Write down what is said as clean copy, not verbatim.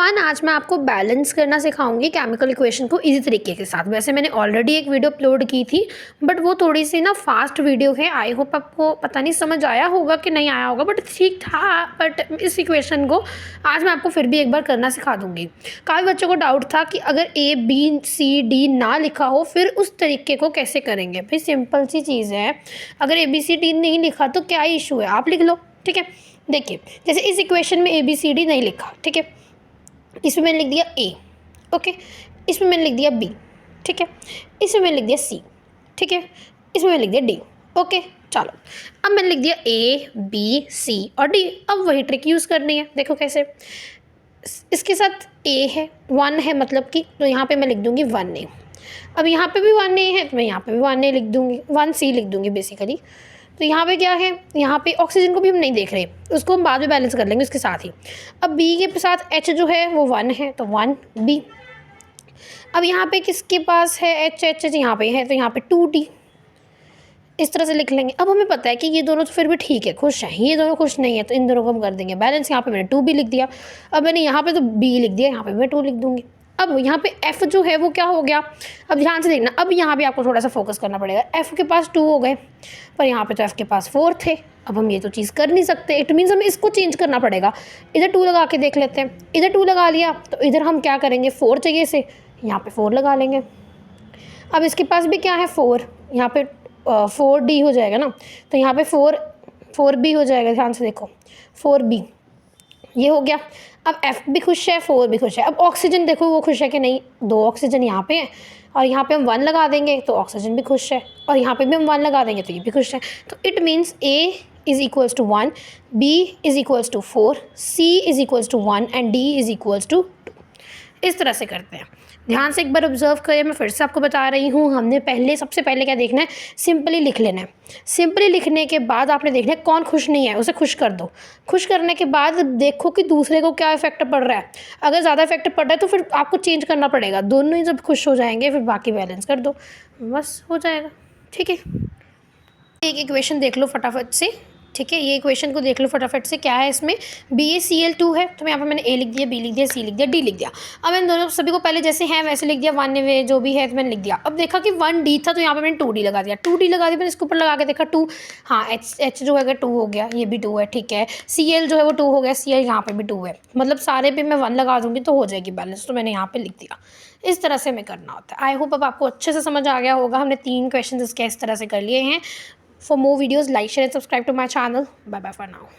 Everyone, आज मैं आपको बैलेंस करना सिखाऊंगी केमिकल इक्वेशन को इजी तरीके के साथ। वैसे मैंने ऑलरेडी एक वीडियो अपलोड की थी, बट वो थोड़ी सी ना फास्ट वीडियो है। आई होप आपको पता नहीं समझ आया होगा कि नहीं आया होगा, बट ठीक था। बट इस इक्वेशन को आज मैं आपको फिर भी एक बार करना सिखा दूंगी। काफ़ी बच्चों को डाउट था कि अगर ABCD ना लिखा हो फिर उस तरीके को कैसे करेंगे। भाई सिंपल सी चीज़ है, अगर ABCD नहीं लिखा तो क्या इशू है, आप लिख लो। ठीक है, देखिए जैसे इस इक्वेशन में ABCD नहीं लिखा, ठीक है, इसमें मैंने लिख दिया A, ओके, इसमें मैंने लिख दिया B, ठीक है, इसमें मैंने लिख दिया C, ठीक है, इसमें मैंने लिख दिया D, ओके। चलो अब मैंने लिख दिया A B C और D। अब वही ट्रिक यूज़ करनी है। देखो कैसे, इसके साथ A है, 1 है मतलब कि, तो यहाँ पे मैं लिख दूँगी 1A। अब यहाँ पे भी 1A है तो मैं यहाँ पे भी 1A लिख दूँगी, 1C लिख दूँगी बेसिकली। तो यहाँ पे क्या है, यहाँ पे ऑक्सीजन को भी हम नहीं देख रहे, उसको हम बाद में बैलेंस कर लेंगे उसके साथ ही। अब B के साथ H जो है वो 1 है तो 1B। अब यहाँ पे किसके पास है H यहाँ पे है तो यहाँ पे 2D, इस तरह से लिख लेंगे। अब हमें पता है कि ये दोनों तो फिर भी ठीक है, खुश हैं, ये दोनों खुश नहीं है, तो इन दोनों को हम कर देंगे बैलेंस। यहाँ पे मैंने 2B लिख दिया। अब मैंने यहाँ पे तो B लिख दिया, यहाँ पे मैं 2 लिख दूँगी। अब यहाँ पे F जो है वो क्या हो गया, अब ध्यान से देखना, अब यहाँ पे आपको थोड़ा सा फोकस करना पड़ेगा। F के पास 2 हो गए, पर यहाँ पे तो F के पास 4 थे। अब हम ये तो चीज़ कर नहीं सकते, इट मीन्स हमें इसको चेंज करना पड़ेगा। इधर 2 लगा के देख लेते हैं। इधर 2 लगा लिया तो इधर हम क्या करेंगे, 4 चाहिए से यहाँ पे 4 लगा लेंगे। अब इसके पास भी क्या है 4, यहाँ पे 4D हो जाएगा ना, तो यहाँ पे 4B हो जाएगा। ध्यान से देखो 4B ये हो गया। अब F भी खुश है, 4 भी खुश है। अब ऑक्सीजन देखो वो खुश है कि नहीं, 2 ऑक्सीजन यहाँ पे है और यहाँ पे हम 1 लगा देंगे तो ऑक्सीजन भी खुश है, और यहाँ पे भी हम 1 लगा देंगे तो ये भी खुश है। तो it means A is equals to 1, B is equals to 4, C is equals to 1 and D is equals to 2। इस तरह से करते हैं। ध्यान से एक बार ऑब्जर्व करें, मैं फिर से आपको बता रही हूँ। हमने सबसे पहले क्या देखना है, सिंपली लिख लेना है। सिंपली लिखने के बाद आपने देखना है कौन खुश नहीं है, उसे खुश कर दो। खुश करने के बाद देखो कि दूसरे को क्या इफेक्ट पड़ रहा है। अगर ज़्यादा इफेक्ट पड़ रहा है तो फिर आपको चेंज करना पड़ेगा। दोनों ही जब खुश हो जाएंगे फिर बाकी बैलेंस कर दो, बस हो जाएगा। ठीक है, एक इक्वेशन देख लो फटाफट से। ठीक है, ये इक्वेशन को देख लो फटाफट से। क्या है इसमें, BaCl2 है, तो यहाँ पे मैंने A लिख दिया, B लिख दिया, C लिख दिया, D लिख दिया। अब मैंने दोनों सभी को पहले जैसे हैं वैसे लिख दिया, 1 जो भी है तो मैंने लिख दिया। अब देखा कि 1D था तो यहाँ पे मैंने 2D लगा दिया। 2D लगा दिया, मैंने इसके ऊपर लगा के देखा 2, हाँ H जो है 2 हो गया, ये भी 2 है। ठीक है, Cl जो है वो 2 हो गया, Cl यहाँ पे भी 2 है, मतलब सारे पे मैं 1 लगा दूँगी तो हो जाएगी बैलेंस, तो मैंने यहाँ पे लिख दिया। इस तरह से हमें करना होता है। आई होप अब आपको अच्छे से समझ आ गया होगा। हमने 3 क्वेश्चन इसके इस तरह से कर लिए हैं। For more videos, like, share and subscribe to my channel. Bye bye for now.